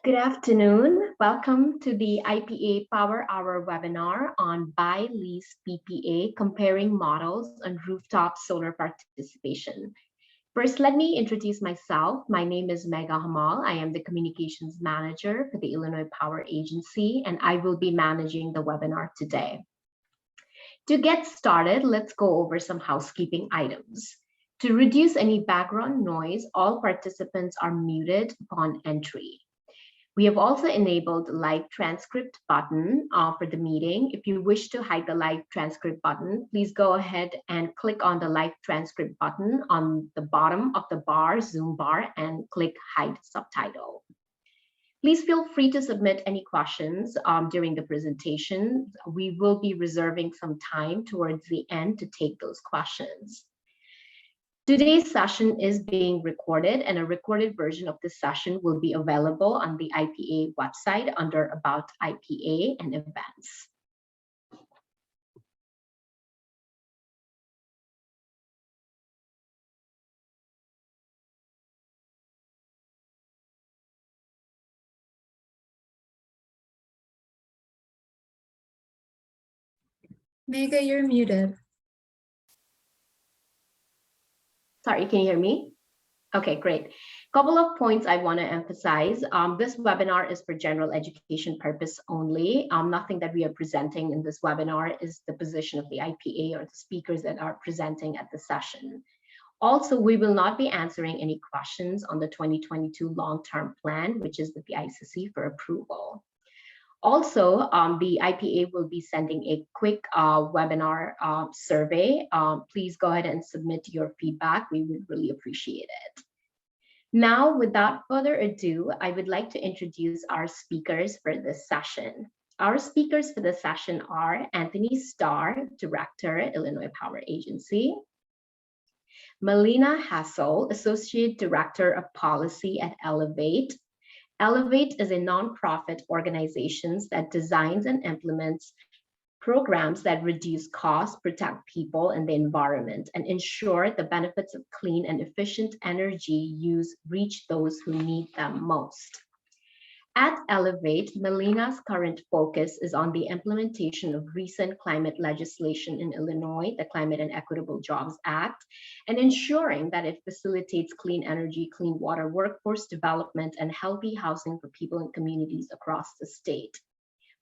Good afternoon. Welcome to the IPA Power Hour webinar on Buy Lease PPA Comparing Models on Rooftop Solar Participation. First, let me introduce myself. My name is Megha Hamal. I am the Communications Manager for the Illinois Power Agency, and I will be managing the webinar today. To get started, let's go over some housekeeping items. To reduce any background noise, all participants are muted upon entry. We have also enabled the live transcript button for the meeting. If you wish to hide the live transcript button, please go ahead and click on the live transcript button on the bottom of the Zoom bar, and click hide subtitle. Please feel free to submit any questions during the presentation. We will be reserving some time towards the end to take those questions. Today's session is being recorded, and a recorded version of this session will be available on the IPA website under About IPA and Events. Megha, you're muted. Sorry, can you hear me? Okay, great. Couple of points I want to emphasize. This webinar is for general education purpose only. Nothing that we are presenting in this webinar is the position of the IPA or the speakers that are presenting at the session. Also, we will not be answering any questions on the 2022 long-term plan, which is with the ICC for approval. Also, the IPA will be sending a quick webinar survey. Please go ahead and submit your feedback. We would really appreciate it. Now, without further ado, I would like to introduce our speakers for this session. Our speakers for this session are Anthony Starr, Director, Illinois Power Agency; Melina Hassel, Associate Director of Policy at Elevate. Elevate is a nonprofit organization that designs and implements programs that reduce costs, protect people and the environment, and ensure the benefits of clean and efficient energy use reach those who need them most. At Elevate, Melina's current focus is on the implementation of recent climate legislation in Illinois, the Climate and Equitable Jobs Act, and ensuring that it facilitates clean energy, clean water, workforce development, and healthy housing for people and communities across the state.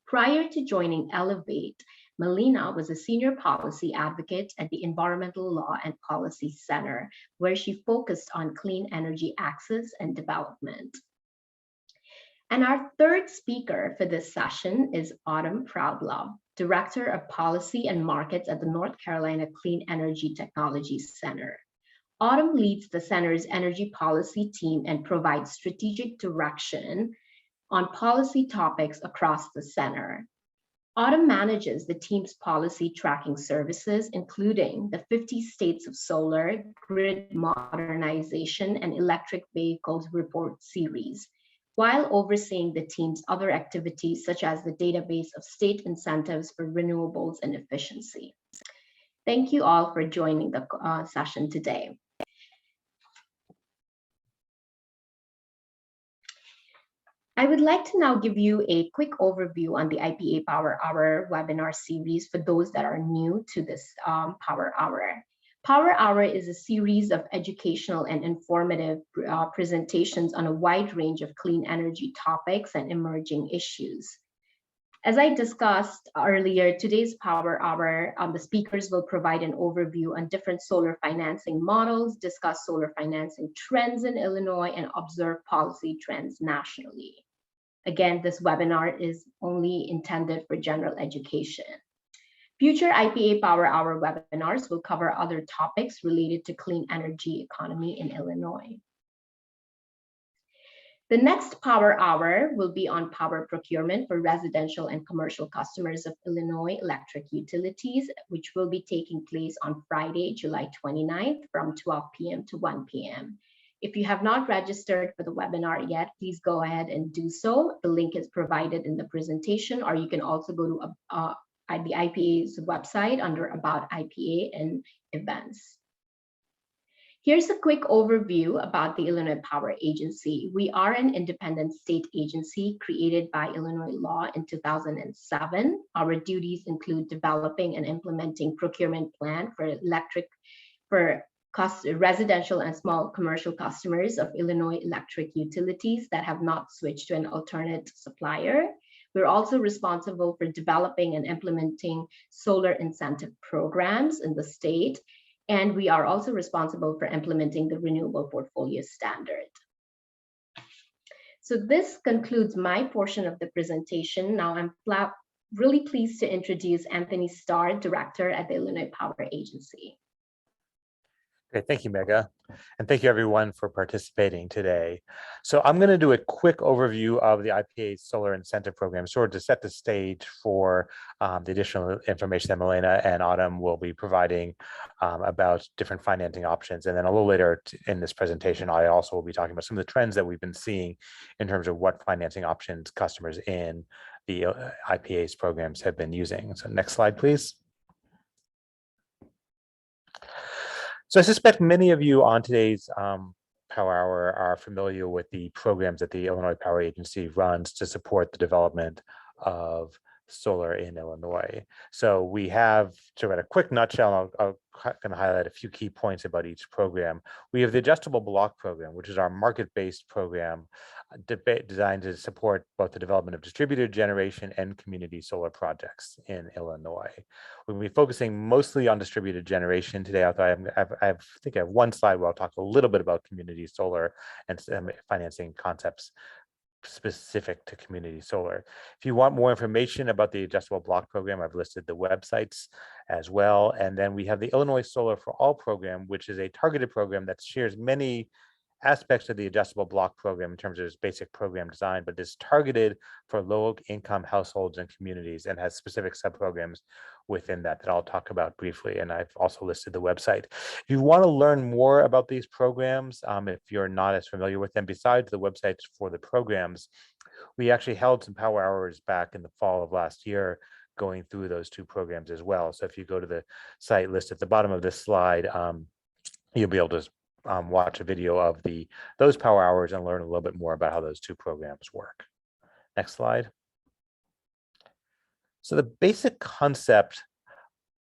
Prior to joining Elevate, Melina was a senior policy advocate at the Environmental Law and Policy Center, where she focused on clean energy access and development. And our third speaker for this session is Autumn Proudlaw, Director of Policy and Markets at the North Carolina Clean Energy Technology Center. Autumn leads the center's energy policy team and provides strategic direction on policy topics across the center. Autumn manages the team's policy tracking services, including the 50 States of Solar, Grid Modernization, and Electric Vehicles Report Series, while overseeing the team's other activities, such as the database of state incentives for renewables and efficiency. Thank you all for joining the session today. I would like to now give you a quick overview on the IPA Power Hour webinar series for those that are new to this Power Hour. Power Hour is a series of educational and informative presentations on a wide range of clean energy topics and emerging issues. As I discussed earlier, today's Power Hour, the speakers will provide an overview on different solar financing models, discuss solar financing trends in Illinois, and observe policy trends nationally. Again, this webinar is only intended for general education. Future IPA Power Hour webinars will cover other topics related to clean energy economy in Illinois. The next Power Hour will be on power procurement for residential and commercial customers of Illinois electric utilities, which will be taking place on Friday, July 29th from 12 p.m. to 1 p.m. If you have not registered for the webinar yet, please go ahead and do so. The link is provided in the presentation, or you can also go to the IPA's website under About IPA and Events. Here's a quick overview about the Illinois Power Agency. We are an independent state agency created by Illinois law in 2007. Our duties include developing and implementing procurement plan for residential and small commercial customers of Illinois electric utilities that have not switched to an alternate supplier. We're also responsible for developing and implementing solar incentive programs in the state. And we are also responsible for implementing the renewable portfolio standard. So this concludes my portion of the presentation. Now I'm really pleased to introduce Anthony Starr, Director at the Illinois Power Agency. Great, thank you, Megha. And thank you everyone for participating today. So I'm going to do a quick overview of the IPA Solar Incentive Program, sort of to set the stage for the additional information that Milena and Autumn will be providing about different financing options. And then a little later in this presentation, I also will be talking about some of the trends that we've been seeing in terms of what financing options customers in the IPA's programs have been using. So next slide, please. So I suspect many of you on today's Power Hour are familiar with the programs that the Illinois Power Agency runs to support the development of solar in Illinois. So we have, to at a quick nutshell, I'm going to highlight a few key points about each program. We have the Adjustable Block Program, which is our market-based program designed to support both the development of distributed generation and community solar projects in Illinois. We'll be focusing mostly on distributed generation today. I think I have one slide where I'll talk a little bit about community solar and financing concepts specific to community solar. If you want more information about the Adjustable Block Program, I've listed the websites as well. And then we have the Illinois Solar for All program, which is a targeted program that shares many aspects of the Adjustable Block Program in terms of its basic program design, but is targeted for low-income households and communities and has specific subprograms within that I'll talk about briefly. And I've also listed the website. If you want to learn more about these programs, if you're not as familiar with them, besides the websites for the programs, we actually held some power hours back in the fall of last year going through those two programs as well. So if you go to the site list at the bottom of this slide, you'll be able to watch a video of those power hours and learn a little bit more about how those two programs work. Next slide. So the basic concept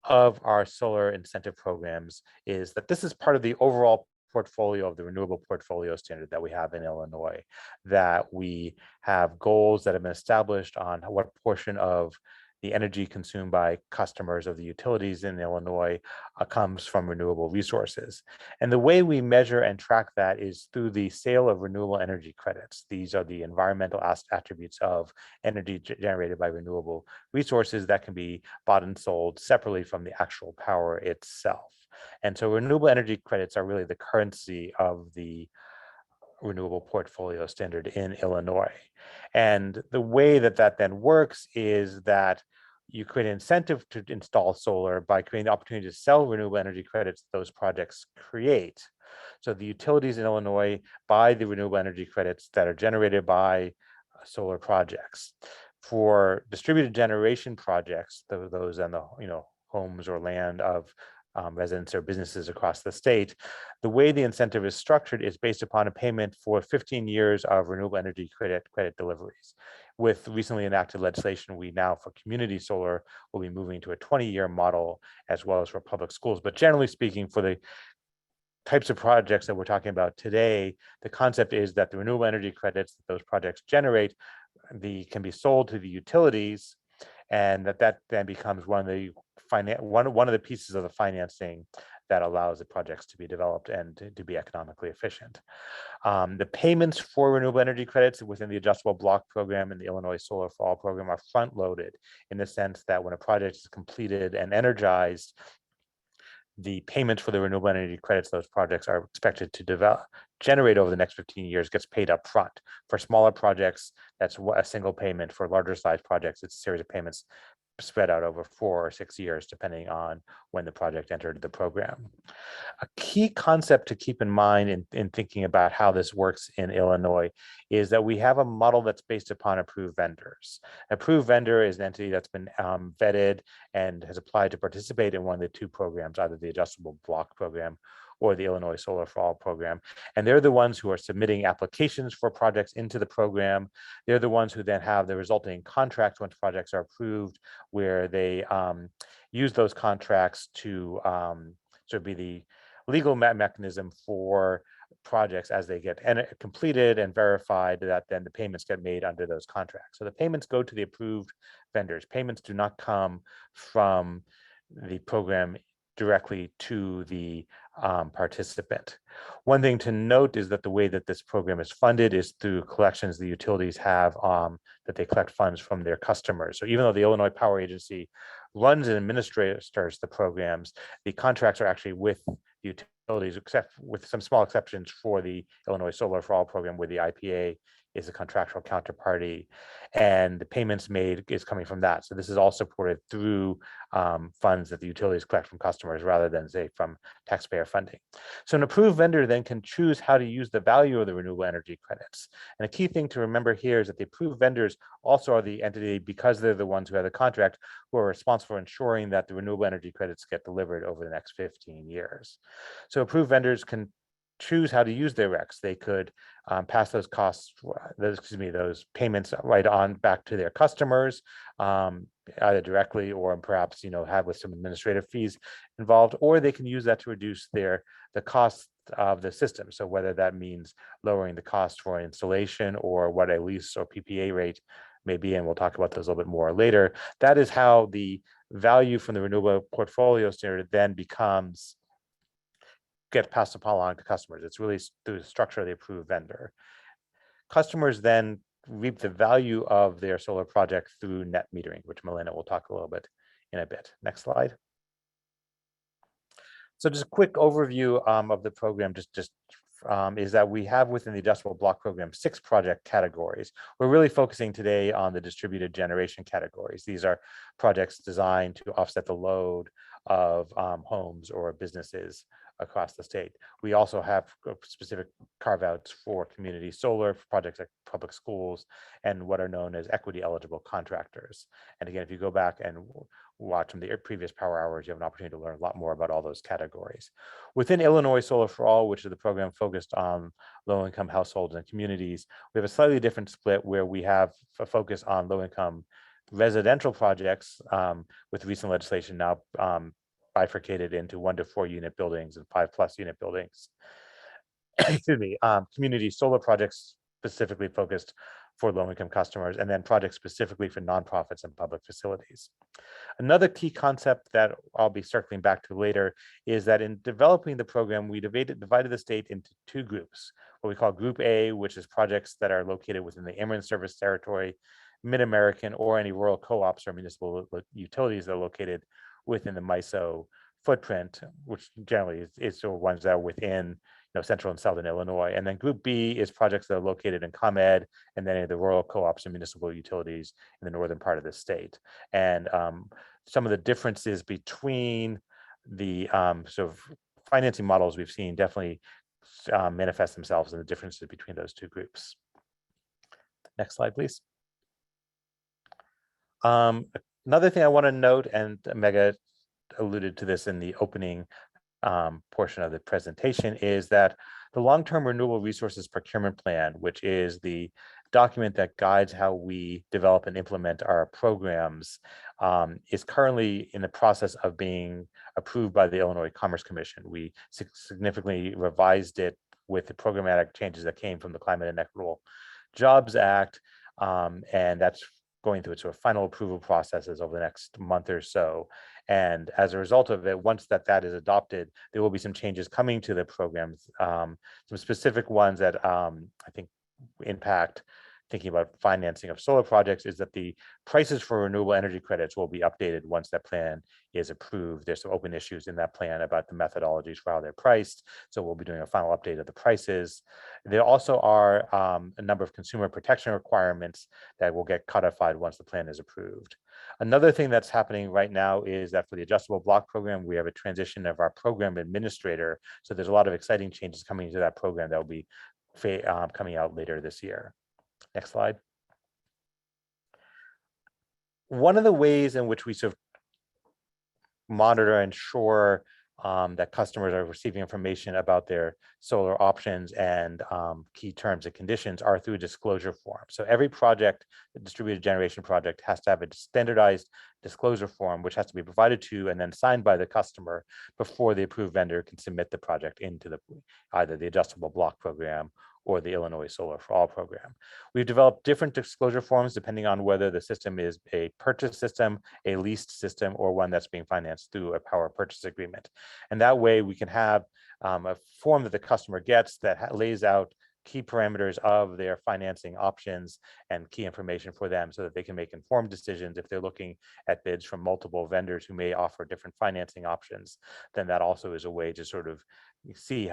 of our solar incentive programs is that this is part of the overall portfolio of the renewable portfolio standard that we have in Illinois, that we have goals that have been established on what portion of the energy consumed by customers of the utilities in Illinois comes from renewable resources. And the way we measure and track that is through the sale of renewable energy credits. These are the environmental attributes of energy generated by renewable resources that can be bought and sold separately from the actual power itself. And so renewable energy credits are really the currency of the renewable portfolio standard in Illinois. And the way that that then works is that you create an incentive to install solar by creating the opportunity to sell renewable energy credits those projects create. So the utilities in Illinois buy the renewable energy credits that are generated by solar projects. For distributed generation projects, those on the homes or land of residents or businesses across the state, the way the incentive is structured is based upon a payment for 15 years of renewable energy credit deliveries. With recently enacted legislation, we now for community solar will be moving to a 20-year model as well as for public schools. But generally speaking, for the types of projects that we're talking about today, the concept is that the renewable energy credits that those projects generate can be sold to the utilities, and that then becomes one of the pieces of the financing that allows the projects to be developed and to be economically efficient. The payments for renewable energy credits within the Adjustable Block Program and the Illinois Solar for All program are front-loaded in the sense that when a project is completed and energized, the payments for the renewable energy credits those projects are expected to generate over the next 15 years gets paid up front. For smaller projects, that's a single payment. For larger size projects, it's a series of payments spread out over 4 or 6 years, depending on when the project entered the program. A key concept to keep in mind in thinking about how this works in Illinois is that we have a model that's based upon approved vendors. An approved vendor is an entity that's been vetted and has applied to participate in one of the two programs, either the Adjustable Block Program or the Illinois Solar for All program. And they're the ones who are submitting applications for projects into the program. They're the ones who then have the resulting contracts once projects are approved, where they use those contracts to sort of be the legal mechanism for projects as they get completed and verified, that then the payments get made under those contracts. So the payments go to the approved vendors. Payments do not come from the program directly to the participant. One thing to note is that the way that this program is funded is through collections the utilities have that they collect funds from their customers. So even though the Illinois Power Agency runs and administers the programs, the contracts are actually with the utilities, except with some small exceptions for the Illinois Solar for All program, where the IPA is a contractual counterparty, and the payments made is coming from that. So this is all supported through funds that the utilities collect from customers rather than, say, from taxpayer funding. So an approved vendor then can choose how to use the value of the renewable energy credits. And a key thing to remember here is that the approved vendors also are the entity, because they're the ones who have the contract, who are responsible for ensuring that the renewable energy credits get delivered over the next 15 years. So approved vendors can choose how to use their RECs. They could pass those costs, those payments right on back to their customers, either directly or perhaps, have with some administrative fees involved, or they can use that to reduce the cost of the system. So whether that means lowering the cost for installation or what a lease or PPA rate may be, and we'll talk about those a little bit more later, that is how the value from the renewable portfolio standard then get passed along to customers. It's really through the structure of the approved vendor. Customers then reap the value of their solar project through net metering, which Milena will talk a little bit in a bit. Next slide. So just a quick overview of the program, is that we have within the adjustable block program 6 project categories. We're really focusing today on the distributed generation categories. These are projects designed to offset the load of homes or businesses across the state. We also have specific carve-outs for community solar, for projects like public schools, and what are known as equity eligible contractors. And again, if you go back and watch from the previous power hours, you have an opportunity to learn a lot more about all those categories. Within Illinois Solar for All, which is the program focused on low-income households and communities, we have a slightly different split where we have a focus on low-income residential projects, with recent legislation now bifurcated into 1 to 4 unit buildings and 5+ unit buildings. Excuse me. Community solar projects specifically focused for low-income customers, and then projects specifically for nonprofits and public facilities. Another key concept that I'll be circling back to later is that in developing the program, we divided the state into 2 groups, what we call Group A, which is projects that are located within the Ameren service territory, Mid-American, or any rural co-ops or municipal utilities that are located within the MISO footprint, which generally is the ones that are within central and southern Illinois. And then Group B is projects that are located in ComEd and then the rural co-ops and municipal utilities in the northern part of the state. And some of the differences between the sort of financing models we've seen definitely manifest themselves in the differences between those 2 groups. Next slide, please. Another thing I want to note, and Mega alluded to this in the opening portion of the presentation, is that the long-term renewable resources procurement plan, which is the document that guides how we develop and implement our programs, is currently in the process of being approved by the Illinois Commerce Commission. We significantly revised it with the programmatic changes that came from the Climate and Equitable Jobs Act, and that's going through its sort of final approval processes over the next month or so. And as a result of it, once that is adopted, there will be some changes coming to the programs, some specific ones that I think impact thinking about financing of solar projects, is that the prices for renewable energy credits will be updated once that plan is approved. There's some open issues in that plan about the methodologies for how they're priced. So we'll be doing a final update of the prices. There also are a number of consumer protection requirements that will get codified once the plan is approved. Another thing that's happening right now is that for the adjustable block program, we have a transition of our program administrator. So there's a lot of exciting changes coming to that program that will be coming out later this year. Next slide. One of the ways in which we sort of monitor and ensure that customers are receiving information about their solar options and key terms and conditions are through a disclosure form. So every project, the distributed generation project, has to have a standardized disclosure form, which has to be provided to and then signed by the customer before the approved vendor can submit the project into either the adjustable block program or the Illinois Solar for All program. We've developed different disclosure forms depending on whether the system is a purchase system, a leased system, or one that's being financed through a power purchase agreement. And that way we can have a form that the customer gets that lays out key parameters of their financing options and key information for them so that they can make informed decisions if they're looking at bids from multiple vendors who may offer different financing options. Then that also is a way to sort of see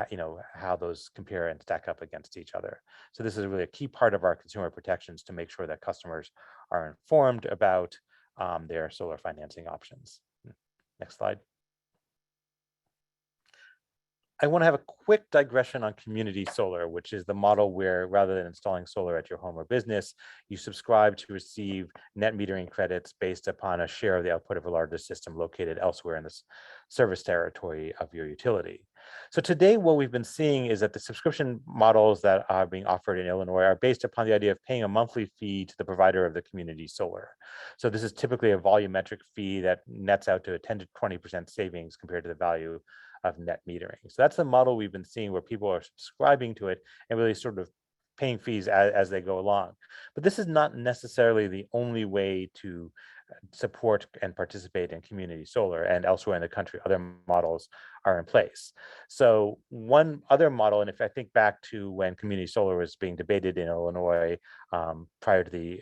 how those compare and stack up against each other. So this is really a key part of our consumer protections to make sure that customers are informed about their solar financing options. Next slide. I want to have a quick digression on community solar, which is the model where rather than installing solar at your home or business, you subscribe to receive net metering credits based upon a share of the output of a larger system located elsewhere in the service territory of your utility. So today, what we've been seeing is that the subscription models that are being offered in Illinois are based upon the idea of paying a monthly fee to the provider of the community solar. So this is typically a volumetric fee that nets out to a 10 to 20% savings compared to the value of net metering. So that's the model we've been seeing where people are subscribing to it and really sort of paying fees as they go along. But this is not necessarily the only way to support and participate in community solar, and elsewhere in the country, other models are in place. So one other model, and if I think back to when community solar was being debated in Illinois prior to the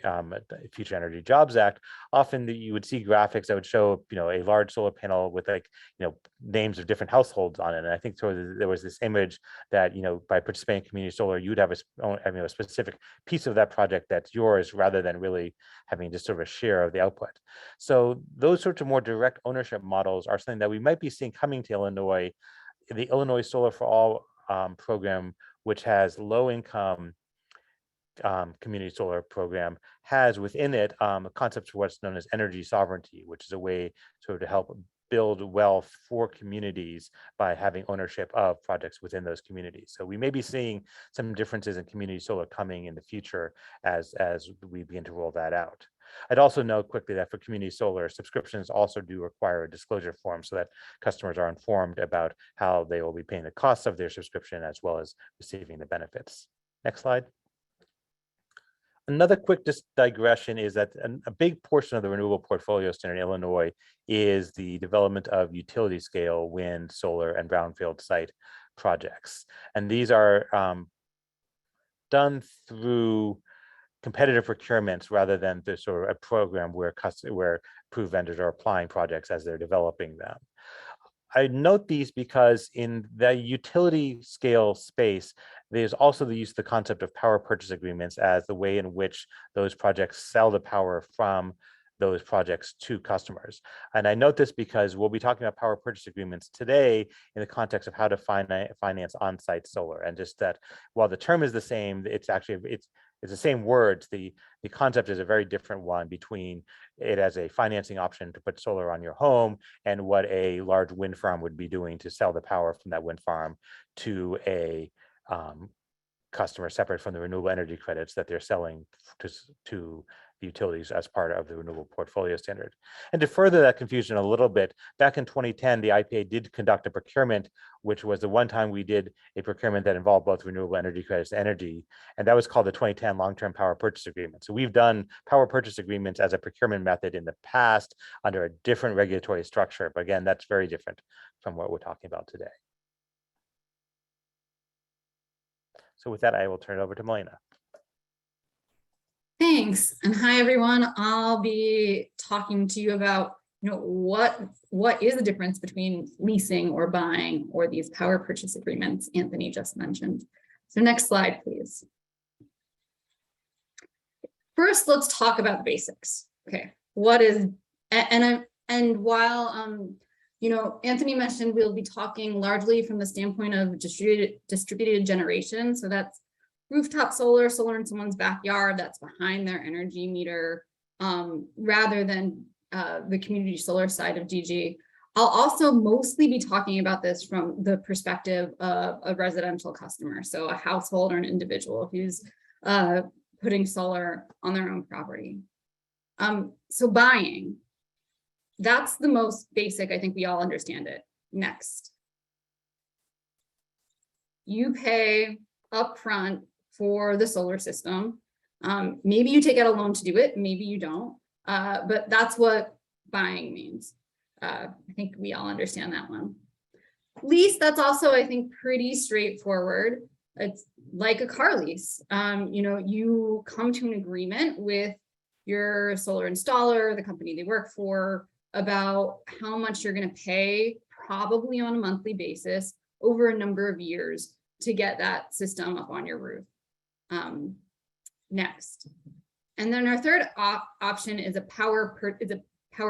Future Energy Jobs Act, often you would see graphics that would show, a large solar panel with names of different households on it. And I think there was this image that, by participating in community solar, you'd have a specific piece of that project that's yours rather than really having just sort of a share of the output. So those sorts of more direct ownership models are something that we might be seeing coming to Illinois. The Illinois Solar for All program, which has low-income community solar program, has within it a concept of what's known as energy sovereignty, which is a way to help build wealth for communities by having ownership of projects within those communities. So we may be seeing some differences in community solar coming in the future as we begin to roll that out. I'd also note quickly that for community solar, subscriptions also do require a disclosure form so that customers are informed about how they will be paying the costs of their subscription as well as receiving the benefits. Next slide. Another quick digression is that a big portion of the renewable portfolio standard in Illinois is the development of utility scale wind, solar, and brownfield site projects. And these are done through competitive procurements rather than the sort of a program where approved vendors are applying projects as they're developing them. I note these because in the utility scale space, there's also the use of the concept of power purchase agreements as the way in which those projects sell the power from those projects to customers. And I note this because we'll be talking about power purchase agreements today in the context of how to finance on-site solar. And just that while the term is the same, it's the same words. The concept is a very different one between it as a financing option to put solar on your home and what a large wind farm would be doing to sell the power from that wind farm to a customer separate from the renewable energy credits that they're selling to the utilities as part of the renewable portfolio standard. And to further that confusion a little bit, back in 2010, the IPA did conduct a procurement, which was the one time we did a procurement that involved both renewable energy credits and energy, and that was called the 2010 Long-Term Power Purchase Agreement. So we've done power purchase agreements as a procurement method in the past under a different regulatory structure, but again, that's very different from what we're talking about today. So with that, I will turn it over to Melina. Thanks, and hi everyone. I'll be talking to you about what is the difference between leasing or buying or these power purchase agreements Anthony just mentioned. So next slide, please. First, let's talk about the basics. Okay, what is and while Anthony mentioned we'll be talking largely from the standpoint of distributed generation. So that's rooftop solar, solar in someone's backyard that's behind their energy meter, rather than the community solar side of DG. I'll also mostly be talking about this from the perspective of a residential customer, so a household or an individual who's putting solar on their own property. So buying, that's the most basic. I think we all understand it. Next, you pay upfront for the solar system. Maybe you take out a loan to do it, maybe you don't, but that's what buying means. I think we all understand that one. Lease, that's also, I think, pretty straightforward. It's like a car lease. You come to an agreement with your solar installer, the company they work for, about how much you're going to pay, probably on a monthly basis, over a number of years to get that system up on your roof. Next. And then our third option is a power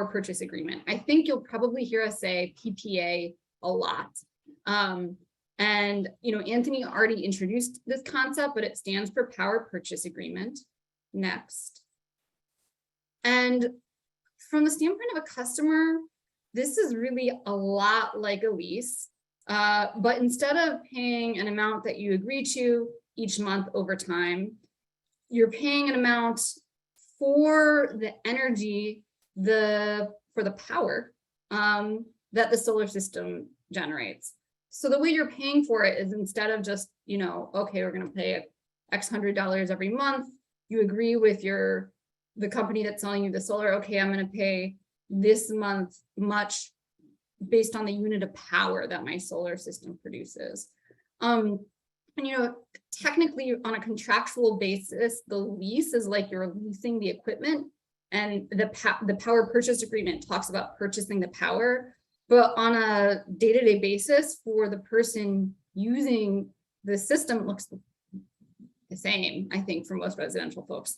purchase agreement. I think you'll probably hear us say PPA a lot. Anthony already introduced this concept, but it stands for power purchase agreement. Next. And from the standpoint of a customer, this is really a lot like a lease, but instead of paying an amount that you agree to each month over time, you're paying an amount for the energy, for the power that the solar system generates. So the way you're paying for it is, instead of just, okay, we're going to pay X $100 every month, you agree with the company that's selling you the solar. Okay, I'm going to pay this month much based on the unit of power that my solar system produces. Technically on a contractual basis, the lease is like you're leasing the equipment, and the power purchase agreement talks about purchasing the power. But on a day-to-day basis, for the person using the system, it looks the same, I think, for most residential folks.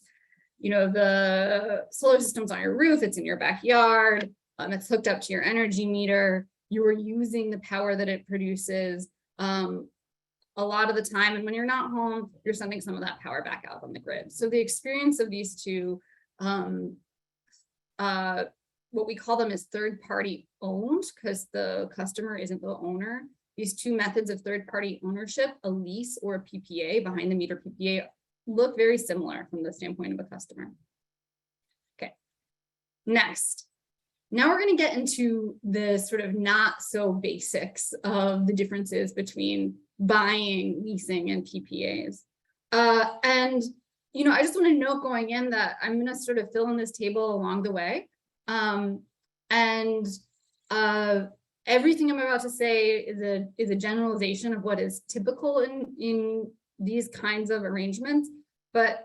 The solar system's on your roof, it's in your backyard, it's hooked up to your energy meter, you are using the power that it produces a lot of the time. And when you're not home, you're sending some of that power back out on the grid. So the experience of these two, what we call them is third-party owned, because the customer isn't the owner. These two methods of third-party ownership, a lease or a PPA, behind the meter PPA, look very similar from the standpoint of a customer. Okay, next. Now we're going to get into the sort of not so basics of the differences between buying, leasing, and PPAs. I just want to note going in that I'm going to sort of fill in this table along the way. Everything I'm about to say is a generalization of what is typical in these kinds of arrangements, but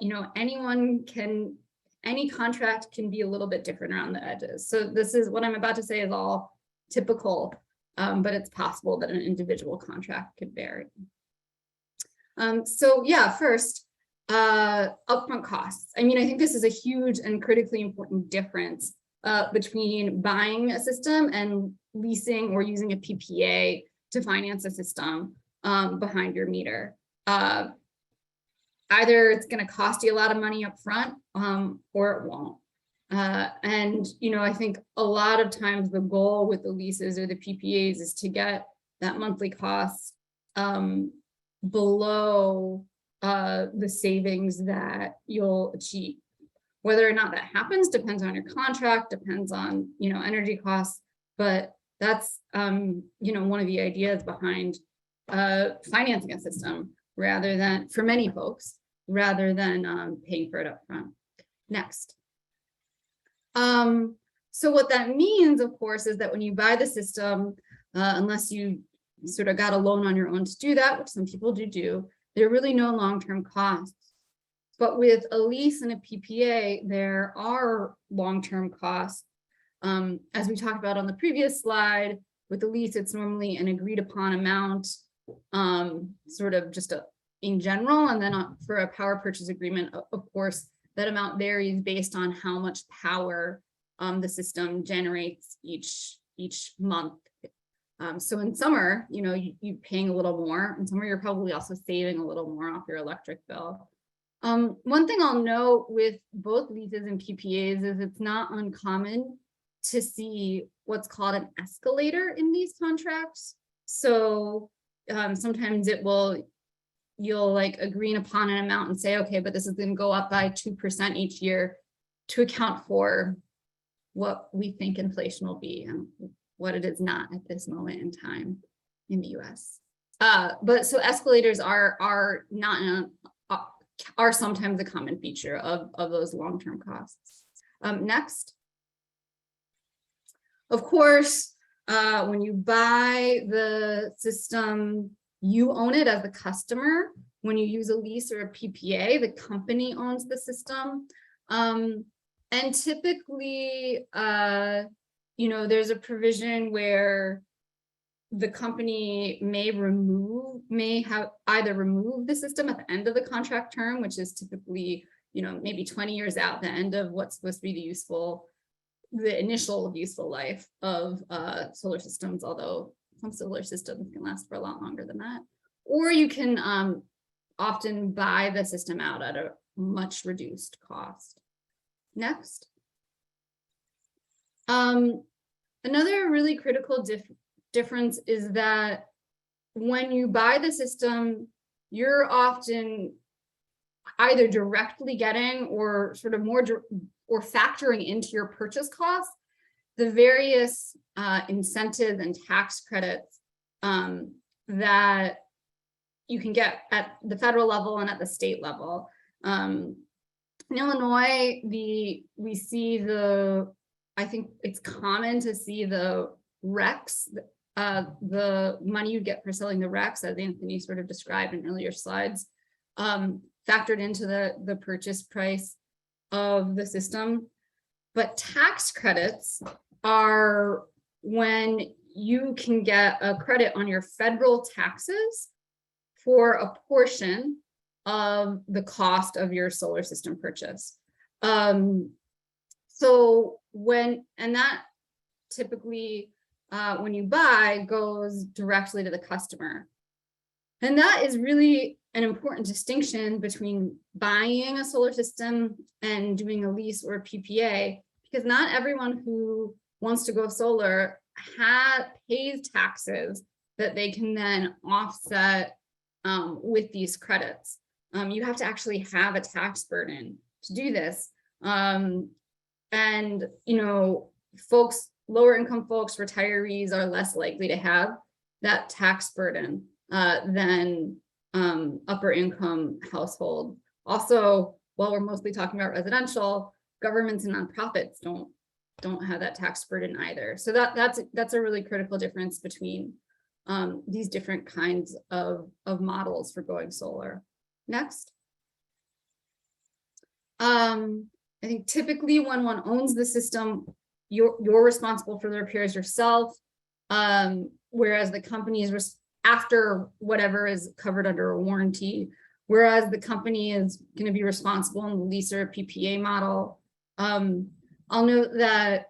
any contract can be a little bit different around the edges. So this is what I'm about to say is all typical, but it's possible that an individual contract could vary. First, upfront costs. I think this is a huge and critically important difference between buying a system and leasing or using a PPA to finance a system behind your meter. Either it's going to cost you a lot of money up front or it won't. I think a lot of times the goal with the leases or the PPAs is to get that monthly cost below the savings that you'll achieve. Whether or not that happens depends on your contract, depends on, energy costs, but that's, one of the ideas behind financing a system, rather than, for many folks, rather than paying for it up front. Next. So what that means, of course, is that when you buy the system, unless you sort of got a loan on your own to do that, which some people do, there are really no long-term costs. But with a lease and a PPA, there are long-term costs. As we talked about on the previous slide, with the lease, it's normally an agreed upon amount, sort of just in general. And then for a power purchase agreement, of course, that amount varies based on how much power the system generates each month. So in summer, you're paying a little more. In summer, you're probably also saving a little more off your electric bill. One thing I'll note with both leases and PPAs is it's not uncommon to see what's called an escalator in these contracts. So sometimes you'll like agree upon an amount and say, okay, but this is going to go up by 2% each year to account for what we think inflation will be and what it is not at this moment in time in the US. But so escalators are sometimes a common feature of those long-term costs. Next. Of course, when you buy the system, you own it as the customer. When you use a lease or a PPA, the company owns the system. And typically, there's a provision where the company may have either removed the system at the end of the contract term, which is typically, maybe 20 years out, the end of what's supposed to be the initial useful life of solar systems, although some solar systems can last for a lot longer than that. Or you can often buy the system out at a much reduced cost. Next. Another really critical difference is that when you buy the system, you're often either directly getting or sort of or factoring into your purchase costs the various incentives and tax credits that you can get at the federal level and at the state level. In Illinois, we see I think it's common to see the RECs, the money you get for selling the RECs, as Anthony sort of described in earlier slides, factored into the purchase price of the system. But tax credits are when you can get a credit on your federal taxes for a portion of the cost of your solar system purchase. And that typically, when you buy, goes directly to the customer. And that is really an important distinction between buying a solar system and doing a lease or a PPA, because not everyone who wants to go solar pays taxes that they can then offset with these credits. You have to actually have a tax burden to do this. And, lower income folks, retirees are less likely to have that tax burden than upper income household. Also, while we're mostly talking about residential, governments and nonprofits don't have that tax burden either. So that's a really critical difference between these different kinds of models for going solar. Next. I think typically when one owns the system, you're responsible for the repairs yourself, whereas the company is after whatever is covered under a warranty, whereas the company is going to be responsible in the lease or PPA model. I'll note that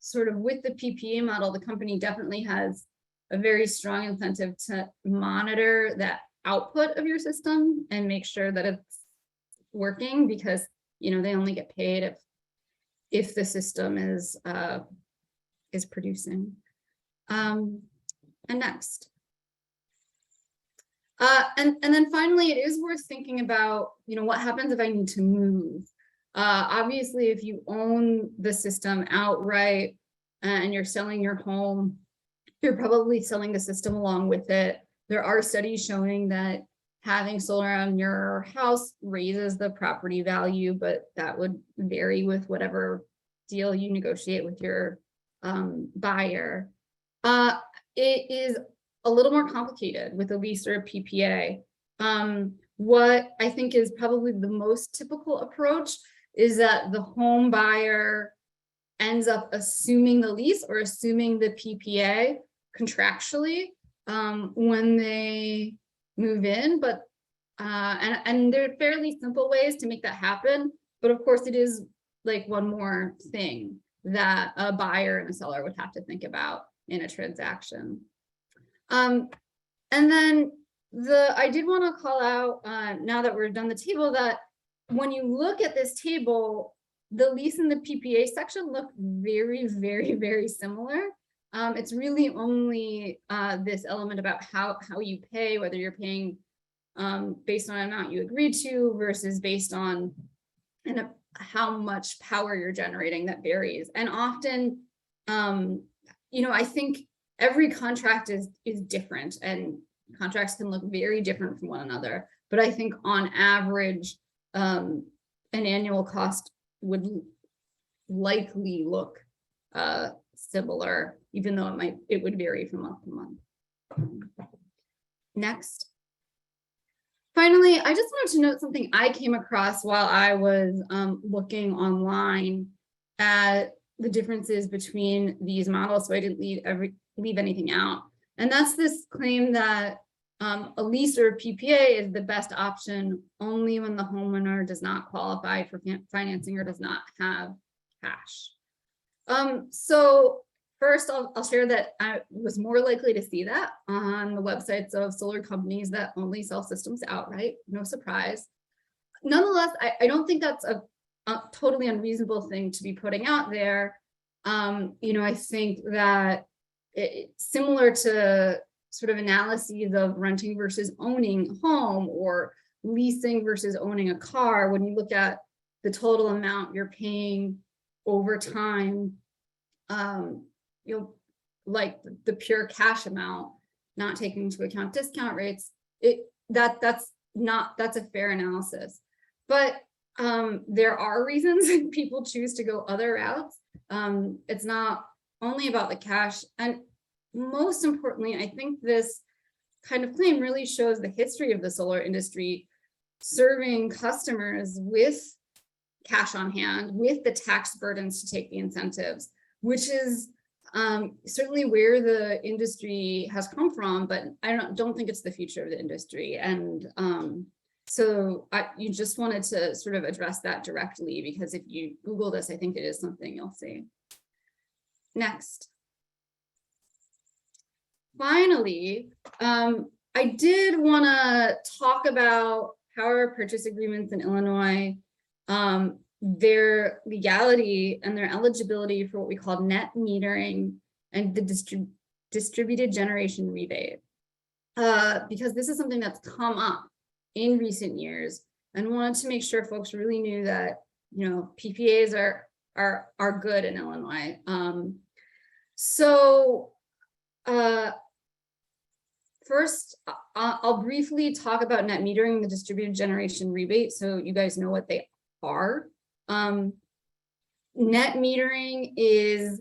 sort of with the PPA model, the company definitely has a very strong incentive to monitor that output of your system and make sure that it's working, because they only get paid if the system is producing. And next. And then finally, it is worth thinking about, what happens if I need to move? Obviously, if you own the system outright and you're selling your home, you're probably selling the system along with it. There are studies showing that having solar on your house raises the property value, but that would vary with whatever deal you negotiate with your buyer. It is a little more complicated with a lease or a PPA. What I think is probably the most typical approach is that the home buyer ends up assuming the lease or assuming the PPA contractually when they move in, but and there are fairly simple ways to make that happen. But of course, it is like one more thing that a buyer and a seller would have to think about in a transaction. And then I did want to call out, now that we're done the table, that when you look at this table, the lease and the PPA section look very, very, very similar. It's really only this element about how you pay, whether you're paying based on an amount you agreed to versus based on how much power you're generating that varies. And often, I think every contract is different, and contracts can look very different from one another. But I think on average, an annual cost would likely look similar, even though it would vary from month to month. Next. Finally, I just wanted to note something I came across while I was looking online at the differences between these models, so I didn't leave anything out. And that's this claim that a lease or a PPA is the best option only when the homeowner does not qualify for financing or does not have cash. So first, I'll share that I was more likely to see that on the websites of solar companies that only sell systems outright. No surprise. Nonetheless, I don't think that's a totally unreasonable thing to be putting out there. I think that similar to sort of analyses of renting versus owning a home or leasing versus owning a car, when you look at the total amount you're paying over time, like the pure cash amount, not taking into account discount rates, that's a fair analysis. But there are reasons people choose to go other routes. It's not only about the cash. And most importantly, I think this kind of claim really shows the history of the solar industry serving customers with cash on hand, with the tax burdens to take the incentives, which is certainly where the industry has come from, but I don't think it's the future of the industry. And so you just wanted to sort of address that directly, because if you Google this, I think it is something you'll see. Next. Finally, I did want to talk about power purchase agreements in Illinois, their legality and their eligibility for what we call net metering and the distributed generation rebate, because this is something that's come up in recent years, and wanted to make sure folks really knew that PPAs are good in Illinois. First, I'll briefly talk about net metering and the distributed generation rebate, so you guys know what they are. Net metering is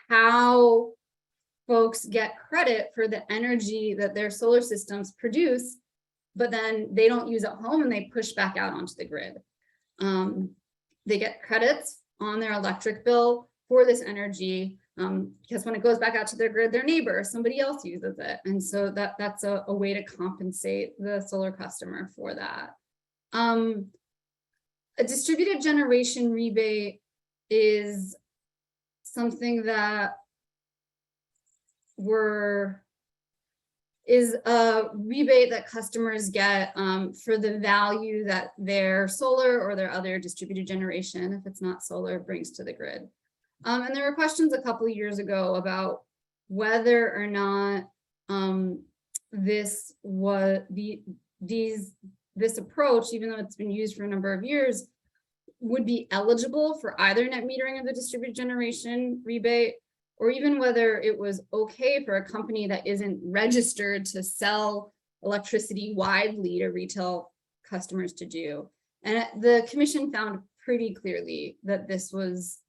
how folks get credit for the energy that their solar systems produce, but then they don't use at home and they push back out onto the grid. They get credits on their electric bill for this energy, because when it goes back out to their grid, their neighbor, somebody else uses it. And so that's a way to compensate the solar customer for that. A distributed generation rebate is something that is a rebate that customers get for the value that their solar or their other distributed generation, if it's not solar, brings to the grid. And there were questions a couple of years ago about whether or not this approach, even though it's been used for a number of years, would be eligible for either net metering of the distributed generation rebate, or even whether it was okay for a company that isn't registered to sell electricity widely to retail customers to do. And the commission found pretty clearly that this was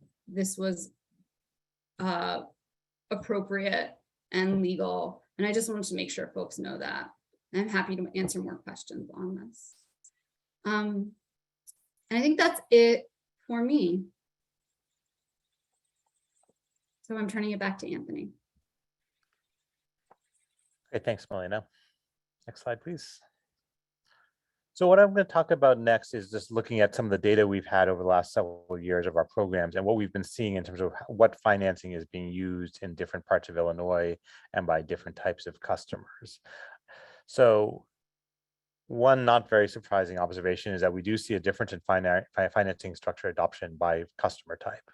appropriate and legal. And I just wanted to make sure folks know that. And I'm happy to answer more questions on this. And I think that's it for me. So I'm turning it back to Anthony. Okay, thanks, Melina. Next slide, please. So what I'm going to talk about next is just looking at some of the data we've had over the last several years of our programs and what we've been seeing in terms of what financing is being used in different parts of Illinois and by different types of customers. So one not very surprising observation is that we do see a difference in financing structure adoption by customer type.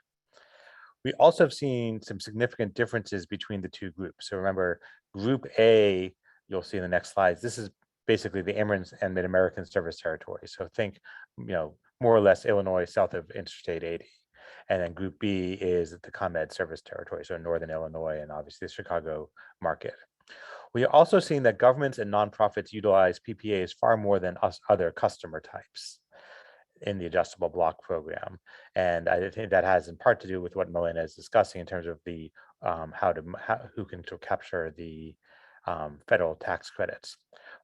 We also have seen some significant differences between the two groups. So remember, Group A, you'll see in the next slides, this is basically the Emirates and Mid-American service territory. So think, more or less Illinois south of Interstate 80. And then Group B is the ComEd service territory, so Northern Illinois and obviously the Chicago market. We are also seeing that governments and nonprofits utilize PPAs far more than other customer types in the adjustable block program. And I think that has in part to do with what Milena is discussing in terms of the who can capture the federal tax credits.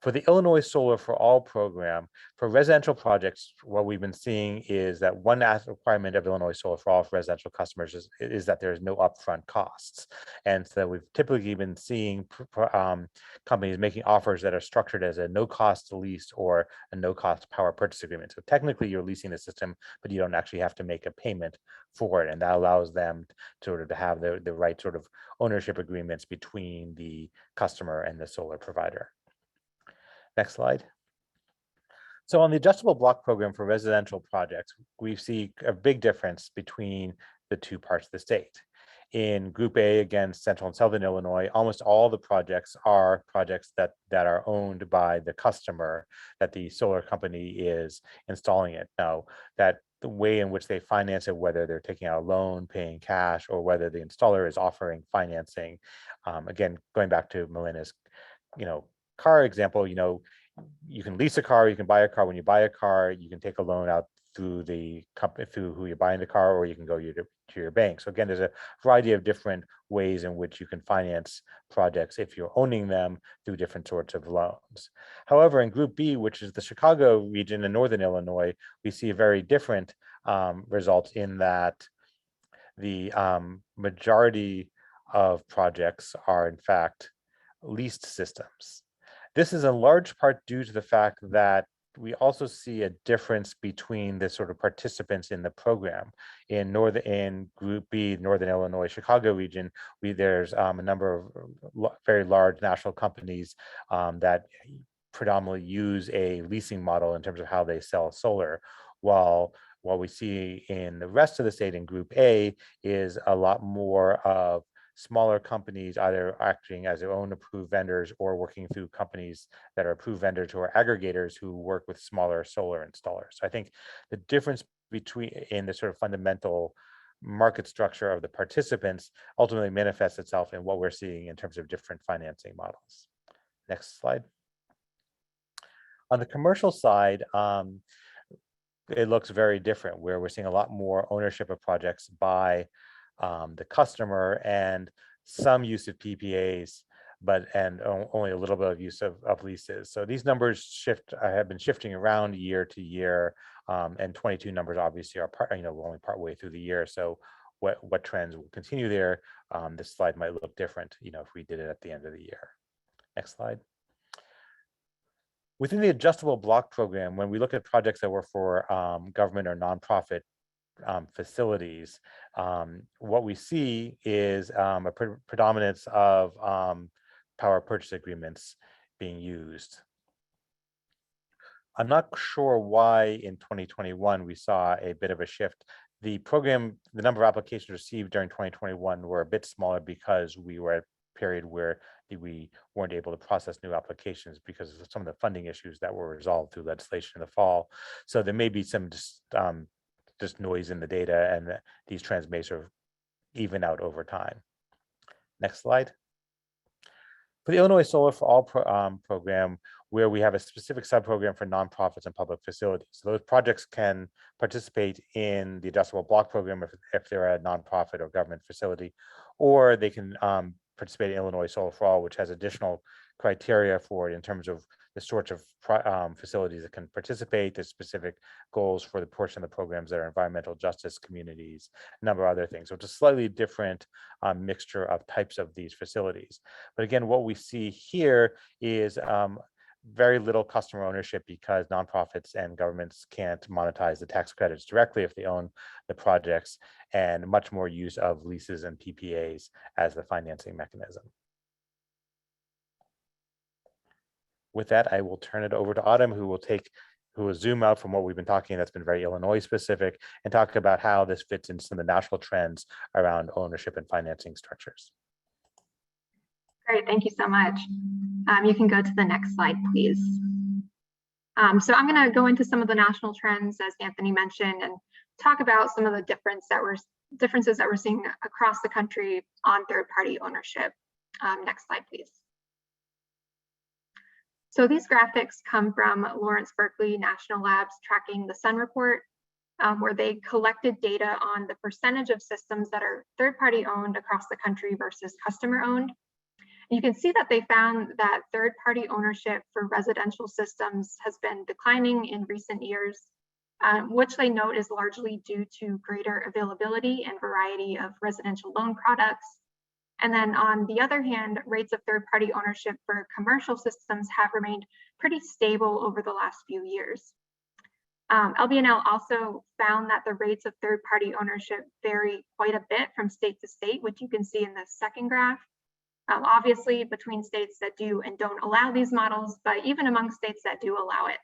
For the Illinois Solar for All program, for residential projects, what we've been seeing is that one requirement of Illinois Solar for All for residential customers is that there is no upfront costs. And so we've typically been seeing companies making offers that are structured as a no-cost lease or a no-cost power purchase agreement. So technically you're leasing the system, but you don't actually have to make a payment for it. And that allows them to have the right sort of ownership agreements between the customer and the solar provider. Next slide. So on the adjustable block program for residential projects, we see a big difference between the two parts of the state. In Group A, again, Central and Southern Illinois, almost all the projects are projects that are owned by the customer, that the solar company is installing it. Now, that the way in which they finance it, whether they're taking out a loan, paying cash, or whether the installer is offering financing. Again, going back to Milena's, car example, you can lease a car, you can buy a car. When you buy a car, you can take a loan out through the company, through who you're buying the car, or you can go to your bank. So again, there's a variety of different ways in which you can finance projects if you're owning them through different sorts of loans. However, in Group B, which is the Chicago region in Northern Illinois, we see a very different result in that the majority of projects are in fact leased systems. This is in large part due to the fact that we also see a difference between the sort of participants in the program. In Group B, Northern Illinois, Chicago region, there's a number of very large national companies that predominantly use a leasing model in terms of how they sell solar, while what we see in the rest of the state in Group A is a lot more of smaller companies either acting as their own approved vendors or working through companies that are approved vendors who are aggregators who work with smaller solar installers. So I think the difference in the sort of fundamental market structure of the participants ultimately manifests itself in what we're seeing in terms of different financing models. Next slide. On the commercial side, it looks very different, where we're seeing a lot more ownership of projects by the customer and some use of PPAs, and only a little bit of use of leases. So these numbers have been shifting around year to year, and 22 numbers obviously are only part way through the year. So what trends will continue there? This slide might look different, if we did it at the end of the year. Next slide. Within the adjustable block program, when we look at projects that were for government or nonprofit facilities, what we see is a predominance of power purchase agreements being used. I'm not sure why in 2021 we saw a bit of a shift. The number of applications received during 2021 were a bit smaller because we were at a period where we weren't able to process new applications because of some of the funding issues that were resolved through legislation in the fall. So there may be some just noise in the data, and these trends may sort of even out over time. Next slide. For the Illinois Solar for All program, where we have a specific subprogram for nonprofits and public facilities. So those projects can participate in the adjustable block program if they're a nonprofit or government facility, or they can participate in Illinois Solar for All, which has additional criteria for it in terms of the sorts of facilities that can participate, the specific goals for the portion of the programs that are environmental justice communities, a number of other things. So it's a slightly different mixture of types of these facilities. But again, what we see here is very little customer ownership because nonprofits and governments can't monetize the tax credits directly if they own the projects, and much more use of leases and PPAs as the financing mechanism. with that, I will turn it over to Autumn, who will zoom out from what we've been talking. That's been very Illinois specific, and talk about how this fits into some of the national trends around ownership and financing structures. Great, thank you so much. You can go to the next slide, please. So I'm going to go into some of the national trends, as Anthony mentioned, and talk about some of the differences that we're seeing across the country on third-party ownership. Next slide, please. So these graphics come from Lawrence Berkeley National Labs Tracking the Sun report, where they collected data on the percentage of systems that are third-party owned across the country versus customer-owned. You can see that they found that third-party ownership for residential systems has been declining in recent years, which they note is largely due to greater availability and variety of residential loan products. And then on the other hand, rates of third-party ownership for commercial systems have remained pretty stable over the last few years. LBNL also found that the rates of third-party ownership vary quite a bit from state to state, which you can see in the second graph. Obviously between states that do and don't allow these models, but even among states that do allow it.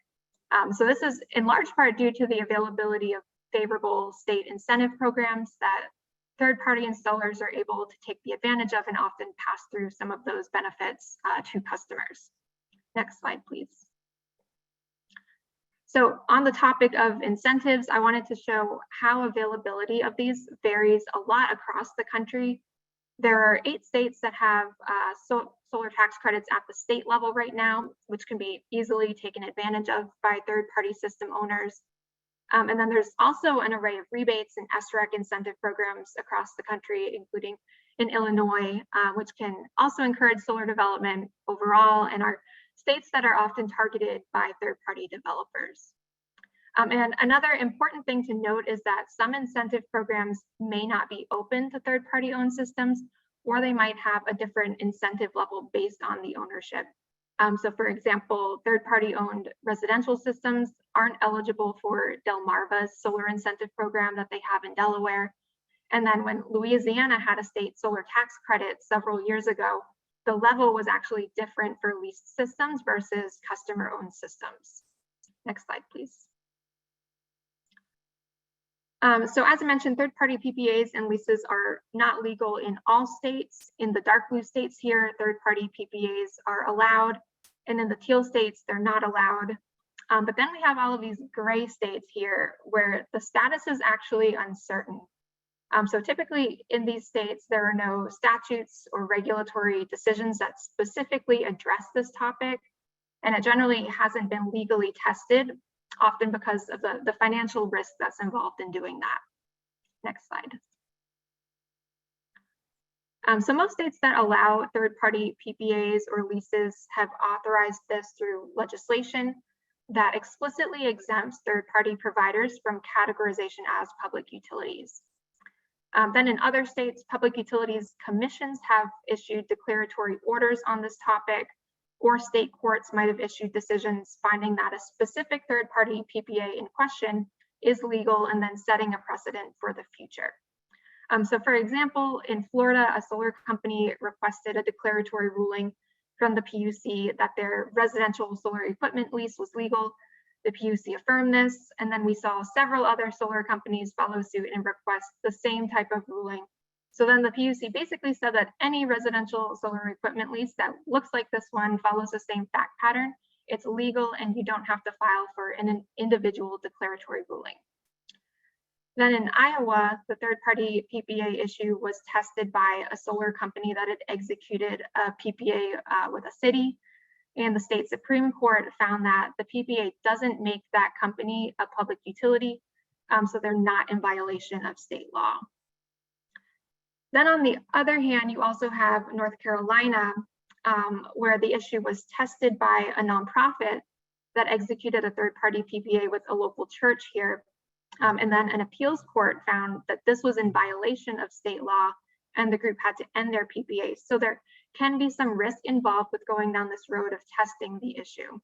So this is in large part due to the availability of favorable state incentive programs that third-party installers are able to take the advantage of and often pass through some of those benefits to customers. Next slide, please. So on the topic of incentives, I wanted to show how availability of these varies a lot across the country. There are 8 states that have solar tax credits at the state level right now, which can be easily taken advantage of by third-party system owners. And then there's also an array of rebates and SREC incentive programs across the country, including in Illinois, which can also encourage solar development overall and are states that are often targeted by third-party developers. And another important thing to note is that some incentive programs may not be open to third-party owned systems, or they might have a different incentive level based on the ownership. So for example, third-party owned residential systems aren't eligible for Delmarva's solar incentive program that they have in Delaware. And then when Louisiana had a state solar tax credit several years ago, the level was actually different for leased systems versus customer-owned systems. Next slide, please. So as I mentioned, third-party PPAs and leases are not legal in all states. In the dark blue states here, third-party PPAs are allowed, and in the teal states, they're not allowed. But then we have all of these gray states here where the status is actually uncertain. So typically in these states, there are no statutes or regulatory decisions that specifically address this topic, and it generally hasn't been legally tested, often because of the financial risk that's involved in doing that. Next slide. So most states that allow third-party PPAs or leases have authorized this through legislation that explicitly exempts third-party providers from categorization as public utilities. Then in other states, public utilities commissions have issued declaratory orders on this topic, or state courts might have issued decisions finding that a specific third-party PPA in question is legal and then setting a precedent for the future. So for example, in Florida, a solar company requested a declaratory ruling from the PUC that their residential solar equipment lease was legal. The PUC affirmed this, and then we saw several other solar companies follow suit and request the same type of ruling. So then the PUC basically said that any residential solar equipment lease that looks like this one, follows the same fact pattern, it's legal and you don't have to file for an individual declaratory ruling. Then in Iowa, the third-party PPA issue was tested by a solar company that had executed a PPA with a city, and the state Supreme Court found that the PPA doesn't make that company a public utility, so they're not in violation of state law. Then on the other hand, you also have North Carolina, where the issue was tested by a nonprofit that executed a third-party PPA with a local church here. And then an appeals court found that this was in violation of state law and the group had to end their PPA. So there can be some risk involved with going down this road of testing the issue.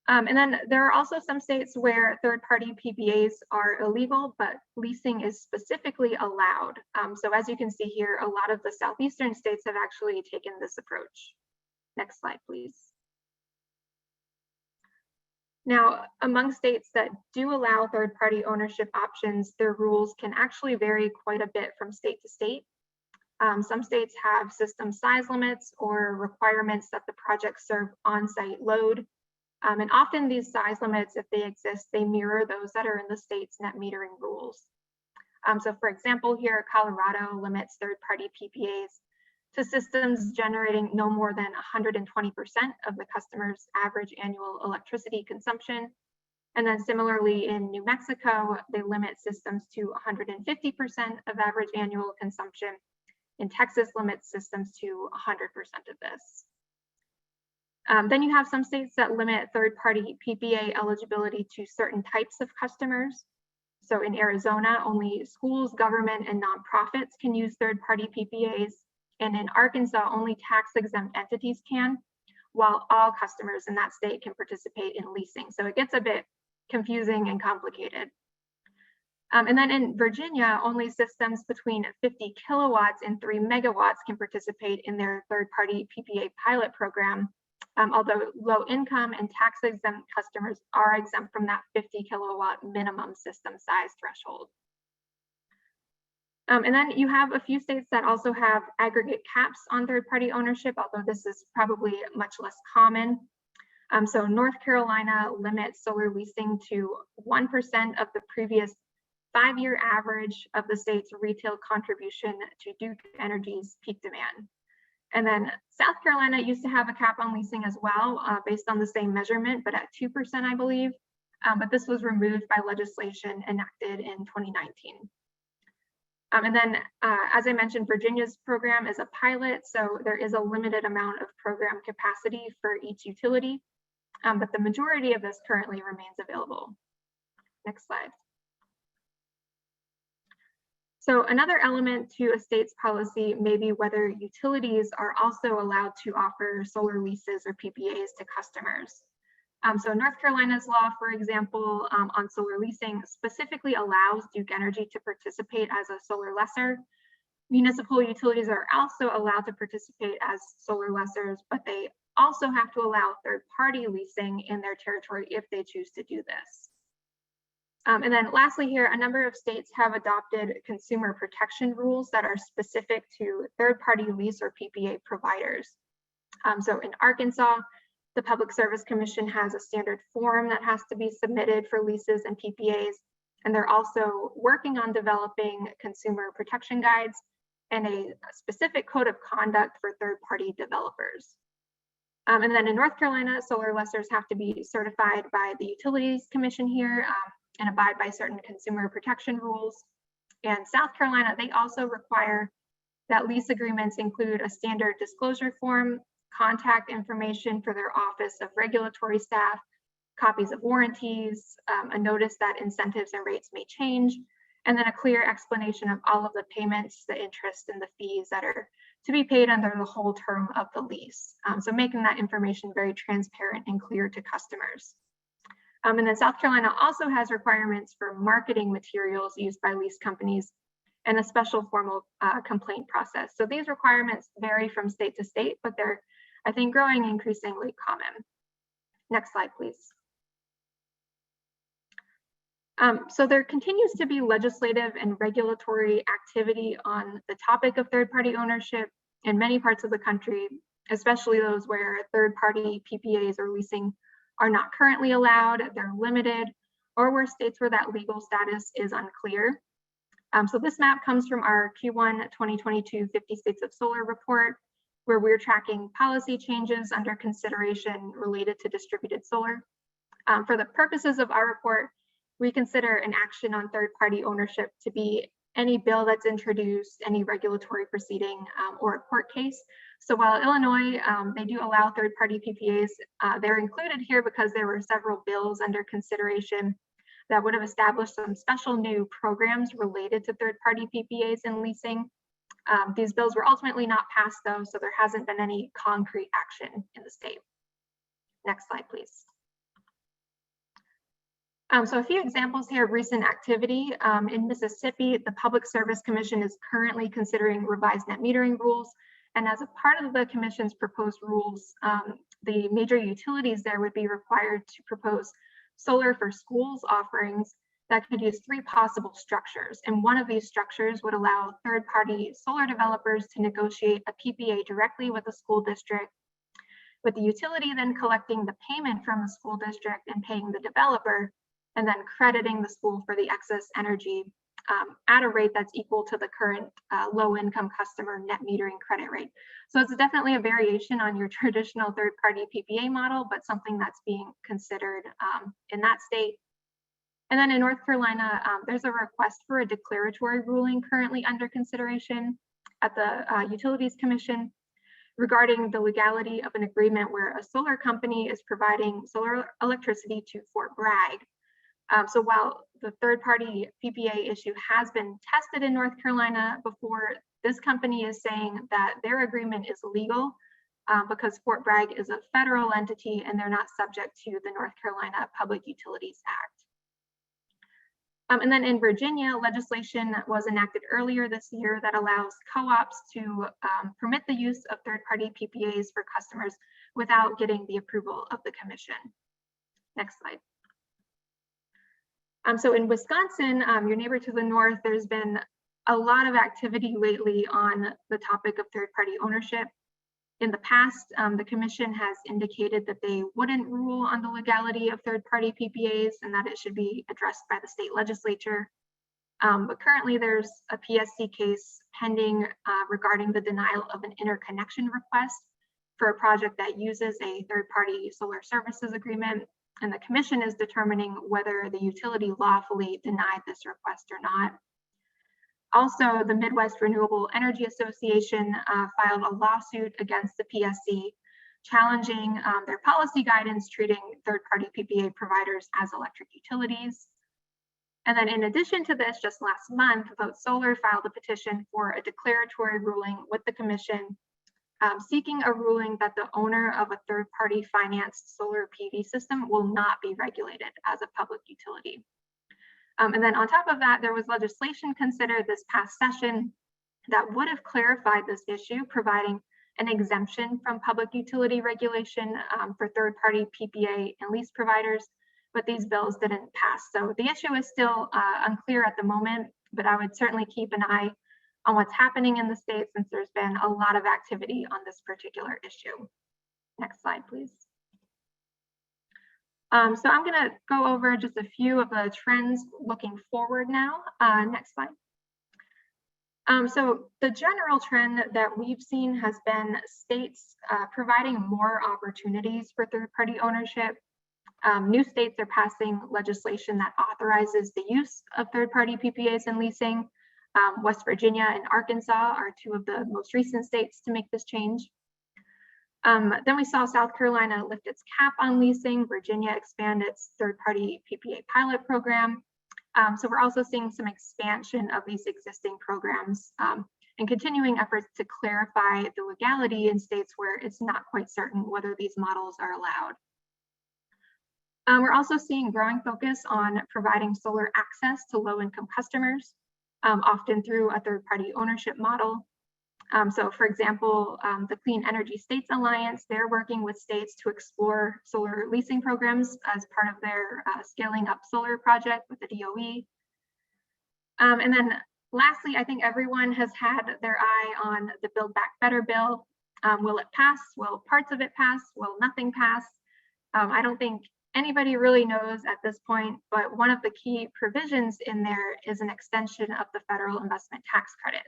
And then there are also some states where third-party PPAs are illegal, but leasing is specifically allowed. So as you can see here, a lot of the southeastern states have actually taken this approach. Next slide, please. Now, among states that do allow third-party ownership options, their rules can actually vary quite a bit from state to state. Some states have system size limits or requirements that the projects serve on-site load. And often these size limits, if they exist, they mirror those that are in the state's net metering rules. So for example, here, Colorado limits third-party PPAs to systems generating no more than 120% of the customer's average annual electricity consumption. And then similarly in New Mexico, they limit systems to 150% of average annual consumption. In Texas, limits systems to 100% of this. Then you have some states that limit third-party PPA eligibility to certain types of customers. So in Arizona, only schools, government, and nonprofits can use third-party PPAs. And in Arkansas, only tax-exempt entities can, while all customers in that state can participate in leasing. So it gets a bit confusing and complicated. And then in Virginia, only systems between 50 kilowatts and 3 megawatts can participate in their third-party PPA pilot program, although low-income and tax-exempt customers are exempt from that 50 kilowatt minimum system size threshold. And then you have a few states that also have aggregate caps on third-party ownership, although this is probably much less common. So North Carolina limits solar leasing to 1% of the previous 5-year average of the state's retail contribution to Duke Energy's peak demand. And then South Carolina used to have a cap on leasing as well, based on the same measurement, but at 2%, I believe. But this was removed by legislation enacted in 2019. And then, as I mentioned, Virginia's program is a pilot, so there is a limited amount of program capacity for each utility, but the majority of this currently remains available. Next slide. So another element to a state's policy may be whether utilities are also allowed to offer solar leases or PPAs to customers. So North Carolina's law, for example, on solar leasing specifically allows Duke Energy to participate as a solar lessor. Municipal utilities are also allowed to participate as solar lessors, but they also have to allow third-party leasing in their territory if they choose to do this. And then lastly here, a number of states have adopted consumer protection rules that are specific to third-party lease or PPA providers. So in Arkansas, the Public Service Commission has a standard form that has to be submitted for leases and PPAs, and they're also working on developing consumer protection guides and a specific code of conduct for third-party developers. And then in North Carolina, solar lessors have to be certified by the Utilities Commission here, and abide by certain consumer protection rules. And South Carolina, they also require that lease agreements include a standard disclosure form, contact information for their Office of Regulatory Staff, copies of warranties, a notice that incentives and rates may change, and then a clear explanation of all of the payments, the interest, and the fees that are to be paid under the whole term of the lease. So making that information very transparent and clear to customers. And then South Carolina also has requirements for marketing materials used by lease companies and a special formal complaint process. So these requirements vary from state to state, but they're, I think, growing increasingly common. Next slide, please. So there continues to be legislative and regulatory activity on the topic of third-party ownership in many parts of the country, especially those where third-party PPAs or leasing are not currently allowed, they're limited, or where states where that legal status is unclear. So this map comes from our Q1 2022 50 States of Solar report, where we're tracking policy changes under consideration related to distributed solar. For the purposes of our report, we consider an action on third-party ownership to be any bill that's introduced, any regulatory proceeding, or a court case. So while Illinois, they do allow third-party PPAs, they're included here because there were several bills under consideration that would have established some special new programs related to third-party PPAs and leasing. These bills were ultimately not passed though, so there hasn't been any concrete action in the state. Next slide, please. So a few examples here of recent activity. In Mississippi, the Public Service Commission is currently considering revised net metering rules. And as a part of the commission's proposed rules, the major utilities there would be required to propose solar for schools offerings that could use 3 possible structures. And one of these structures would allow third-party solar developers to negotiate a PPA directly with the school district, with the utility then collecting the payment from the school district and paying the developer, and then crediting the school for the excess energy at a rate that's equal to the current low-income customer net metering credit rate. So it's definitely a variation on your traditional third-party PPA model, but something that's being considered in that state. And then in North Carolina, there's a request for a declaratory ruling currently under consideration at the Utilities Commission regarding the legality of an agreement where a solar company is providing solar electricity to Fort Bragg. So while the third-party PPA issue has been tested in North Carolina before, this company is saying that their agreement is legal because Fort Bragg is a federal entity and they're not subject to the North Carolina Public Utilities Act. And then in Virginia, legislation was enacted earlier this year that allows co-ops to permit the use of third-party PPAs for customers without getting the approval of the commission. Next slide. So in Wisconsin, your neighbor to the north, there's been a lot of activity lately on the topic of third-party ownership. In the past, the commission has indicated that they wouldn't rule on the legality of third-party PPAs and that it should be addressed by the state legislature. But currently there's a PSC case pending regarding the denial of an interconnection request for a project that uses a third-party solar services agreement. And the commission is determining whether the utility lawfully denied this request or not. Also, the Midwest Renewable Energy Association filed a lawsuit against the PSC, challenging their policy guidance treating third-party PPA providers as electric utilities. And then in addition to this, just last month, Vote Solar filed a petition for a declaratory ruling with the commission, seeking a ruling that the owner of a third-party financed solar PV system will not be regulated as a public utility. And then on top of that, there was legislation considered this past session that would have clarified this issue, providing an exemption from public utility regulation for third-party PPA and lease providers, but these bills didn't pass. So the issue is still unclear at the moment, but I would certainly keep an eye on what's happening in the state since there's been a lot of activity on this particular issue. Next slide, please. So I'm going to go over just a few of the trends looking forward now. Next slide. So the general trend that we've seen has been states providing more opportunities for third-party ownership. New states are passing legislation that authorizes the use of third-party PPAs and leasing. West Virginia and Arkansas are two of the most recent states to make this change. Then we saw South Carolina lift its cap on leasing, Virginia expand its third-party PPA pilot program. So we're also seeing some expansion of these existing programs and continuing efforts to clarify the legality in states where it's not quite certain whether these models are allowed. We're also seeing growing focus on providing solar access to low-income customers, often through a third-party ownership model. So for example, the Clean Energy States Alliance, they're working with states to explore solar leasing programs as part of their scaling up solar project with the DOE. And then lastly, I think everyone has had their eye on the Build Back Better bill. Will it pass? Will parts of it pass? Will nothing pass? I don't think anybody really knows at this point, but one of the key provisions in there is an extension of the federal investment tax credit.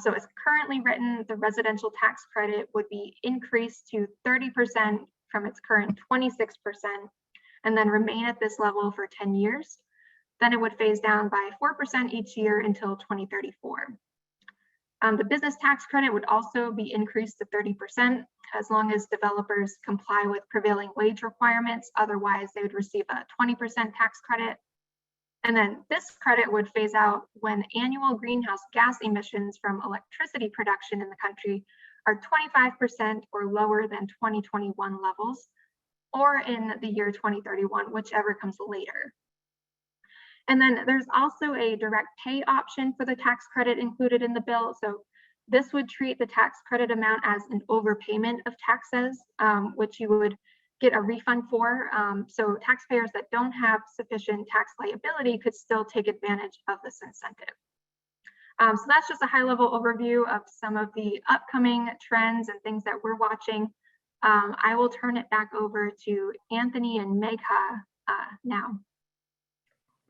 So as currently written, the residential tax credit would be increased to 30% from its current 26% and then remain at this level for 10 years. Then it would phase down by 4% each year until 2034. The business tax credit would also be increased to 30% as long as developers comply with prevailing wage requirements. Otherwise, they would receive a 20% tax credit. And then this credit would phase out when annual greenhouse gas emissions from electricity production in the country are 25% or lower than 2021 levels, or in the year 2031, whichever comes later. And then there's also a direct pay option for the tax credit included in the bill. So this would treat the tax credit amount as an overpayment of taxes, which you would get a refund for. So taxpayers that don't have sufficient tax liability could still take advantage of this incentive. So that's just a high-level overview of some of the upcoming trends and things that we're watching. I will turn it back over to Anthony and Megha now.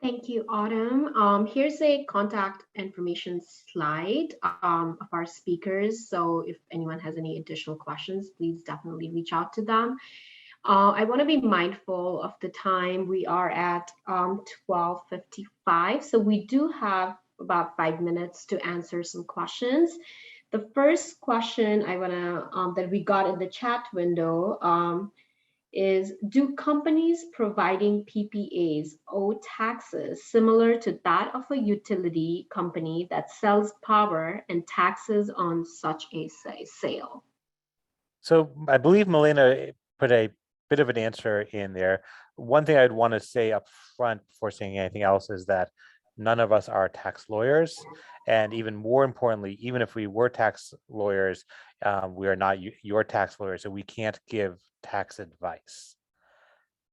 Thank you, Autumn. Here's a contact information slide of our speakers. So if anyone has any additional questions, please definitely reach out to them. I want to be mindful of the time. We are at 12:55, so we do have about 5 minutes to answer some questions. The first question I want to that we got in the chat window is, do companies providing PPAs owe taxes similar to that of a utility company that sells power and taxes on such a sale? So I believe Milena put a bit of an answer in there. One thing I'd want to say up front before saying anything else is that none of us are tax lawyers. And even more importantly, even if we were tax lawyers, we are not your tax lawyer, so we can't give tax advice.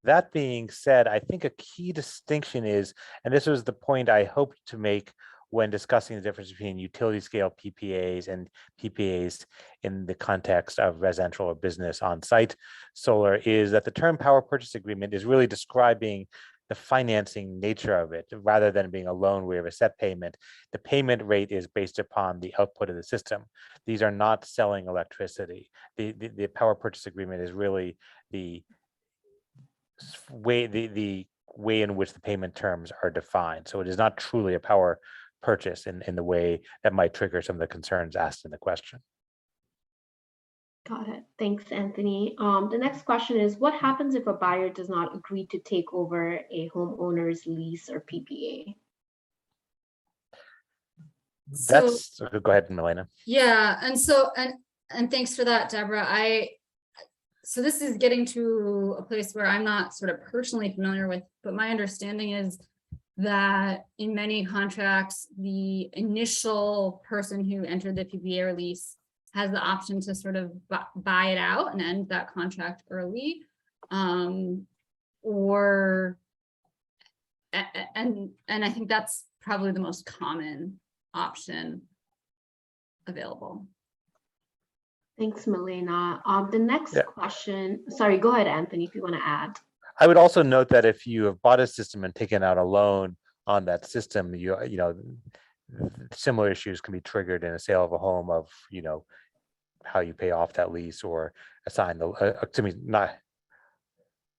That being said, I think a key distinction is, and this was the point I hoped to make when discussing the difference between utility scale PPAs and PPAs in the context of residential or business on-site solar, is that the term power purchase agreement is really describing the financing nature of it. Rather than being a loan where you have a set payment, the payment rate is based upon the output of the system. These are not selling electricity. The power purchase agreement is really the way in which the payment terms are defined. So it is not truly a power purchase in the way that might trigger some of the concerns asked in the question. Got it. Thanks, Anthony. The next question is, what happens if a buyer does not agree to take over a homeowner's lease or PPA? That's go ahead, Milena. Yeah, and thanks for that, Deborah. So this is getting to a place where I'm not sort of personally familiar with, but my understanding is that in many contracts, the initial person who entered the PPA or lease has the option to sort of buy it out and end that contract early, and I think that's probably the most common option available. Thanks, Milena. The next question, sorry, go ahead, Anthony, if you want to add. I would also note that if you have bought a system and taken out a loan on that system, you know, similar issues can be triggered in a sale of a home of, how you pay off that lease or assign the, not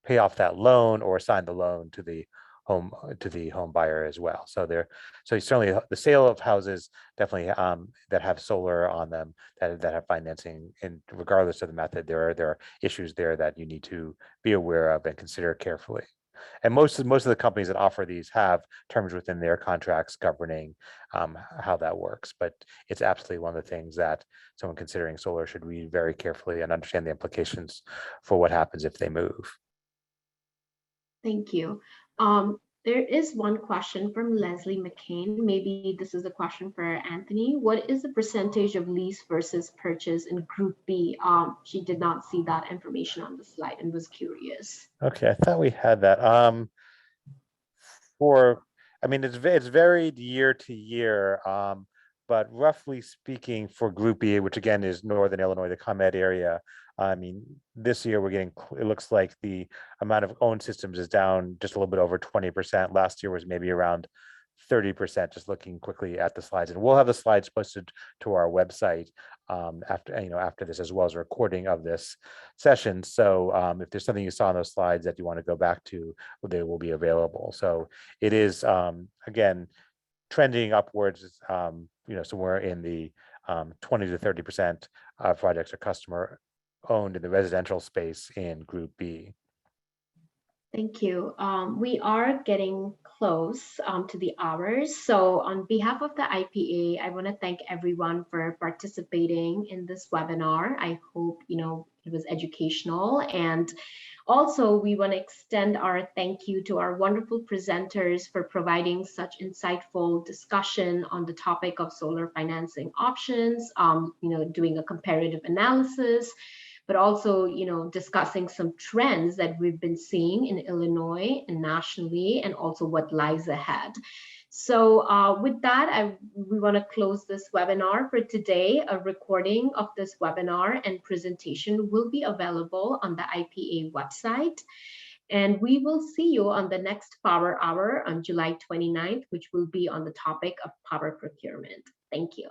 pay off that loan or assign the loan to the home buyer as well. So certainly the sale of houses definitely that have solar on them that have financing, and regardless of the method, there are issues there that you need to be aware of and consider carefully. And most of the companies that offer these have terms within their contracts governing how that works. But it's absolutely one of the things that someone considering solar should read very carefully and understand the implications for what happens if they move. Thank you. There is one question from Leslie McCain. Maybe this is a question for Anthony. What is the percentage of lease versus purchase in Group B? She did not see that information on the slide and was curious. Okay, I thought we had that. It's varied year to year, but roughly speaking, for Group B, which again is Northern Illinois, the ComEd area, this year it looks like the amount of owned systems is down just a little bit over 20%. Last year was maybe around 30%, just looking quickly at the slides. And we'll have the slides posted to our website after this, as well as a recording of this session. So if there's something you saw on those slides that you want to go back to, they will be available. So it is, again, trending upwards, somewhere in the 20 to 30% of projects are customer owned in the residential space in Group B. Thank you. We are getting close to the hours. So on behalf of the IPA, I want to thank everyone for participating in this webinar. I hope, it was educational. And also, we want to extend our thank you to our wonderful presenters for providing such insightful discussion on the topic of solar financing options, doing a comparative analysis, but also, discussing some trends that we've been seeing in Illinois and nationally, and also what lies ahead. So with that, we want to close this webinar for today. A recording of this webinar and presentation will be available on the IPA website. And we will see you on the next Power Hour on July 29th, which will be on the topic of power procurement. Thank you.